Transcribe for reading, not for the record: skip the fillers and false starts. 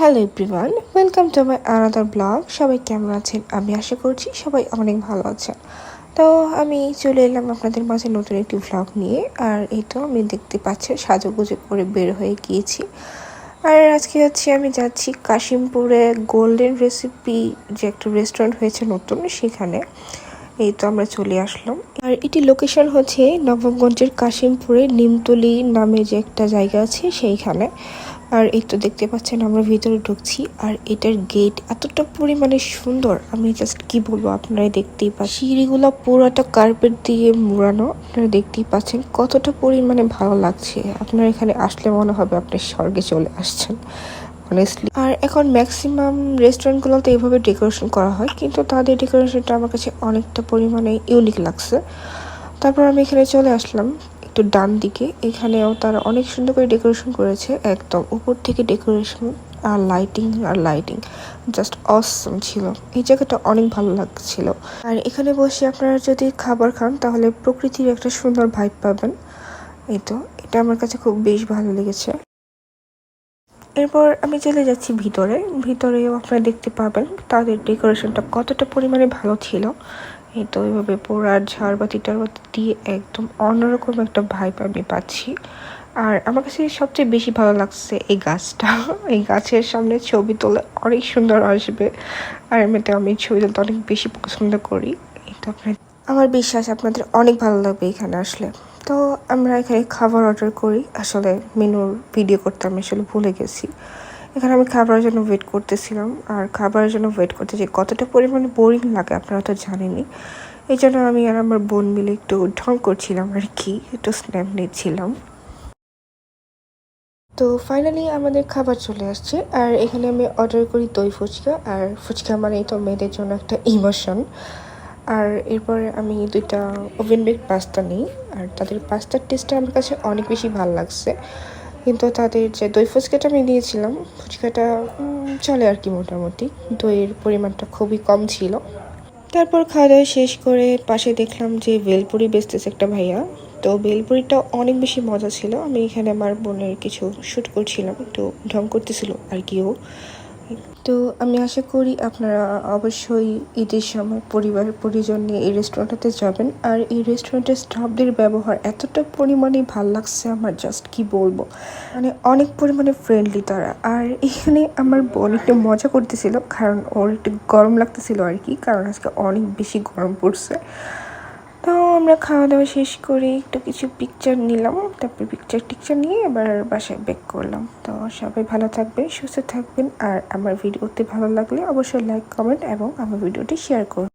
Hello everyone, welcome to my another blog. সবাই কেমন আছেন? আমি আশা করছি সবাই অনেক ভালো আছেন। তো আমি চলে এলাম আপনাদের মাঝে নতুন একটি ভ্লগ নিয়ে। আর এই তো আমি দেখতে পাচ্ছি সাজুগুজু করে বের হয়ে গিয়েছি। আর আজকে আমি যাচ্ছি কাশিমপুরে গোল্ডেন রেসিপি যে একটা রেস্টুরেন্ট হয়েছে নতুন, সেখানে। এই তো আমরা চলে আসলাম। আর এটি লোকেশন হচ্ছে নবমগঞ্জের কাশিমপুরে নিমতলি নামে যে একটা জায়গা আছে সেইখানে। আর এই তো দেখতে পাচ্ছেন আমরা ভিতরে ঢুকছি। আর এটার গেট এতটা পরিমাণে সুন্দর, আমি জাস্ট কি বলবো, আপনারা দেখতেই পাচ্ছেন সিঁড়িগুলো পুরোটা কার্পেট দিয়ে মোড়ানো। আপনারা দেখতেই পাচ্ছেন কতটা পরিমাণে ভালো লাগছে। আপনারা এখানে আসলে মনে হবে আপনি স্বর্গে চলে আসছেন অনেস্টলি। আর এখন ম্যাক্সিমাম রেস্টুরেন্টগুলোতে এইভাবে ডেকোরেশন করা হয়, কিন্তু তাদের ডেকোরেশনটা আমার কাছে অনেকটা পরিমাণে ইউনিক লাগছে। তারপর আমি এখানে চলে আসলাম একটু ডান দিকে। এখানেও তারা অনেক সুন্দর করে ডেকোরেশন করেছে, একদম উপর থেকে ডেকোরেশন আর লাইটিং জাস্ট অসম ছিল। এই জায়গাটা অনেক ভালো লাগছিল। আর এখানে বসে আপনারা যদি খাবার খান তাহলে প্রকৃতির একটা সুন্দর ভাইব পাবেন। এই তো এটা আমার কাছে খুব বেশ ভালো লেগেছে। এরপর আমি চলে যাচ্ছি ভিতরেও আপনারা দেখতে পাবেন তাদের ডেকোরেশনটা কতটা পরিমাণে ভালো ছিল। এই তো এইভাবে পোড়া ঝাড়বাতি টাড়বাতি দিয়ে একদম অন্যরকম একটা ভাইব আমি পাচ্ছি। আর আমার কাছে সবচেয়ে বেশি ভালো লাগছে এই গাছটা। এই গাছের সামনে ছবি তোলা অনেক সুন্দর আসবে। আর এমনিতে আমি ছবি তুলতে অনেক বেশি পছন্দ করি। এই তো আমার বিশ্বাস আপনাদের অনেক ভালো লাগবে এখানে আসলে। তো আমরা এখানে খাবার অর্ডার করি। আসলে মেনুর ভিডিও করতে আমি আসলে ভুলে গেছি। এখানে আমি খাবারের জন্য ওয়েট করতেছিলাম। আর খাবারের জন্য ওয়েট করতে যে কতটা পরিমাণে বোরিং লাগে আপনারা তো জানেনই। এই জন্য আমি আর আমার বোন মিলে একটু ঢং করছিলাম আর কি, একটু স্ন্যাপ নিচ্ছিলাম। তো ফাইনালি আমাদের খাবার চলে আসছে। আর এখানে আমি অর্ডার করি দই ফুচকা। আর ফুচকা মানে তো মেয়েদের জন্য একটা ইমোশন। আর এরপরে আমি 2টা ওভেন বেক পাস্তা নিই। আর তাদের পাস্তার টেস্টটা আমার কাছে অনেক বেশি ভালো লাগছে। কিন্তু তাদের যে দই ফুচকাটা আমি দিয়েছিলাম, ফুচকাটা চলে আর কি, মোটামুটি দইয়ের পরিমাণটা খুবই কম ছিল। তারপর খাওয়া দাওয়া শেষ করে পাশে দেখলাম যে ভেলপুরি বেচতেছে একটা ভাইয়া। তো ভেলপুরিটা অনেক বেশি মজা ছিল। আমি এখানে আমার বোনের কিছু শ্যুট করছিলাম, একটু ঢং করতেছিল আর কি ও। তো আমি আশা করি আপনারা অবশ্যই ঈদের সময় পরিবার পরিজন নিয়ে এই রেস্টুরেন্টটাতে যাবেন। আর এই রেস্টুরেন্টের স্টাফদের ব্যবহার এতটা পরিমাণে ভালো লাগছে আমার, জাস্ট কি বলবো, মানে অনেক পরিমাণে ফ্রেন্ডলি তারা। আর এখানে আমার বোন একটু মজা করতেছিল, কারণ ওর একটু গরম লাগতেছিল আর কি, কারণ আজকে অনেক বেশি গরম পড়ছে। তো আমরা খাওয়া দাওয়া শেষ করে একটু কিছু পিকচার নিলাম। তারপর টিকচার নিয়ে এবার বাসায় ব্যাক করলাম। তো সবাই ভালো থাকবেন, সুস্থ থাকবেন। আর আমার ভিডিওতে ভালো লাগলে অবশ্যই লাইক, কমেন্ট এবং আমার ভিডিওটি শেয়ার করুন।